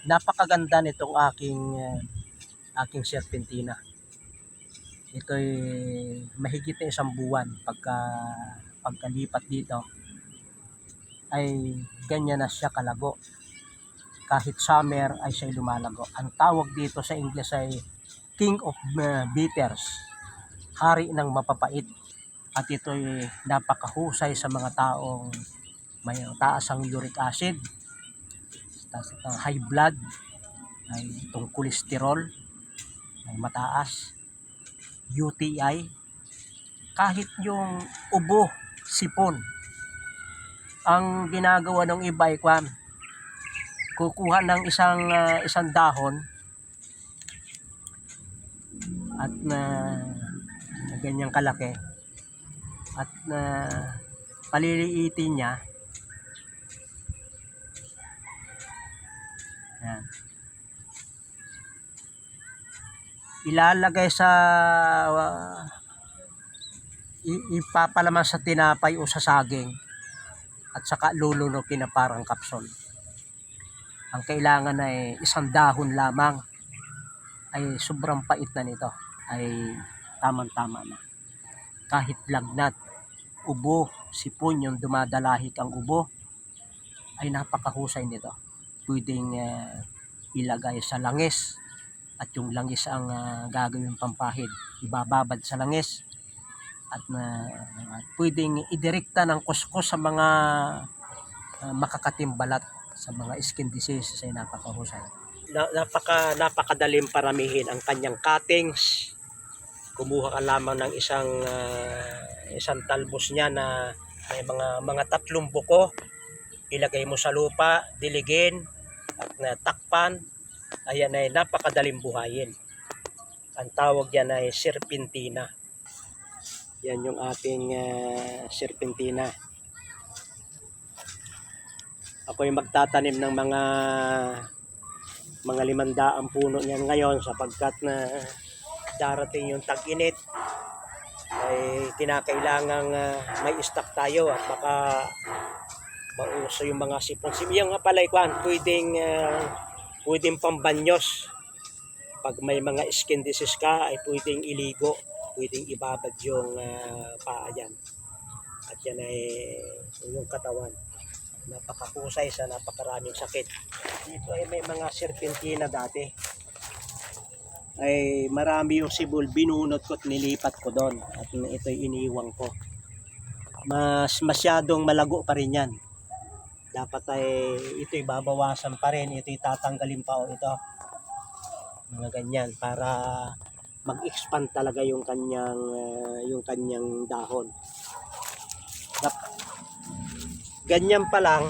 Napakaganda nitong aking serpentina. Ito'y mahigit na 1 buwan pagkalipat dito ay ganyan na siya kalago. Kahit summer ay siya lumalago. Ang tawag dito sa English ay King of Bitters, hari ng mapapait. At ito'y napakahusay sa mga taong may taas ang uric acid, taas ang high blood, ay itong kolesterol ay mataas, UTI, kahit yung ubo, sipon. Ang ginagawa ng iba ay kukuha ng isang dahon at na ganyang kalaki at paliliitin niya. Yan. Ilalagay sa ipapalaman sa tinapay o sa saging at saka lulunukin na parang kapsol. Ang kailangan ay 1 dahon lamang, ay sobrang pait na nito, ay tamang-tama na. Kahit lagnat, ubo, sipon, yung dumadalahik ang ubo, ay napakahusay nito. Pwedeng ilagay sa langis, at yung langis ang gagawin pampahid. Ibababad sa langis at pwedeng idirekta ng kuskus sa mga makakatimbalat, sa mga skin diseases ay napakahusay. Napakadaling paramihin ang kanyang cuttings. Kumuha ka lamang ng isang talbos niya na may mga 3 buko. Ilagay mo sa lupa, diligin at takpan. Ayan ay napakadaling buhayin. Ang tawag yan ay serpentina. Yan yung ating serpentina. Ako'y magtatanim ng mga 500 puno niyan ngayon sapagkat na darating yung tag-init, ay kinakailangang may stock tayo at baka mauso yung mga sipon. Yung nga pala pwedeng pambanyos. Pag may mga skin disease ka ay pwedeng iligo, pwedeng ibabad yung paa yan. At yan ay yung katawan. Napakahusay sa napakaraming sakit. Dito ay may mga serpentina dati. Ay marami yung sibol, binunot ko at nilipat ko doon. At ito'y iniwang ko. Masyadong malago pa rin yan. Dapat ay ito'y babawasan pa rin, ito'y tatanggalin pa o ito. Mga ganyan para mag-expand talaga yung kanyang dahon. Ganyan pa lang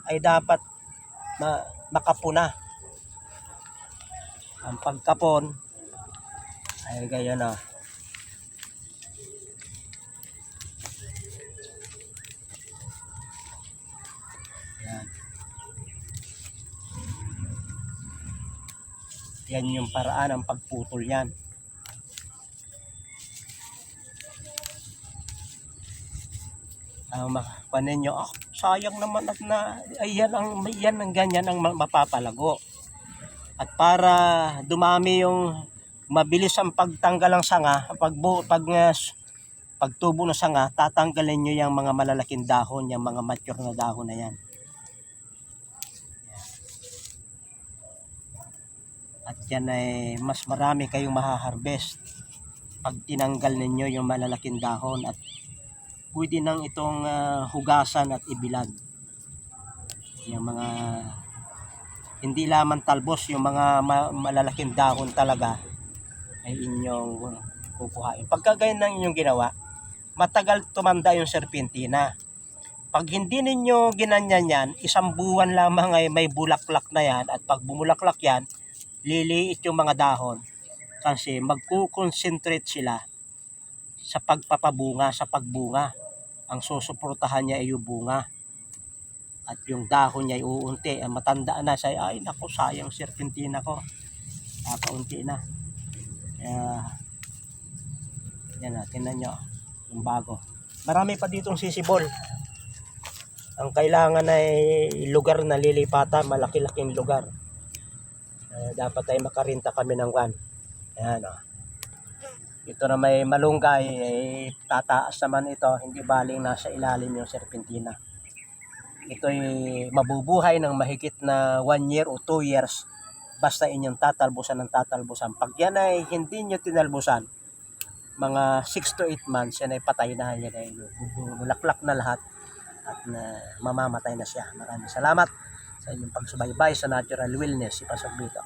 ay dapat makapuna. Ang pagkapon ay ganyan na. Yan. Yan yung paraan ng pagputol yan. Panin nyo, sayang naman at yan ang ganyan ang mapapalago. At para dumami yung mabilis ang pagtanggal ng sanga, pagtubo ng sanga, tatanggalin nyo yung mga malalaking dahon, yung mga mature na dahon na yan. At yan ay mas marami kayong mahaharvest pag tinanggal ninyo yung malalaking dahon, at pwede nang itong hugasan at ibilad. Yung mga hindi lamang talbos, yung mga malalaking dahon talaga ay inyong kukuhain. Pagka ganyan ang inyong ginawa, matagal tumanda yung serpentina. Pag hindi ninyo ginanyan yan, 1 buwan lamang ay may bulaklak na yan, at pag bumulaklak yan, liliit yung mga dahon kasi magkukonsentrate sila sa pagpapabunga, sa pagbunga. Ang susuportahan niya ay yung bunga. At yung dahon niya ay uunti. Matanda na siya, ay naku, sayang serpentina ko. Kaunti na. Yan na, tingnan nyo. Yung bago. Marami pa ditong sisibol. Ang kailangan ay lugar na lilipatan, malaki-laking lugar. Dapat ay makarinta kami ng van. Ayan o. Ito na may malunggay, tataas naman ito, hindi baling nasa ilalim yung serpentina. Ito'y mabubuhay ng mahigit na 1 year o 2 years basta inyong tatalbusan ng tatalbusan. Pag yan ay hindi nyo tinalbusan, mga 6 to 8 months, yan ay patay na, yan ay bulaklak na lahat at mamamatay na siya. Maraming salamat sa inyong pagsubaybay sa Natural Wellness, si Pastor Vito.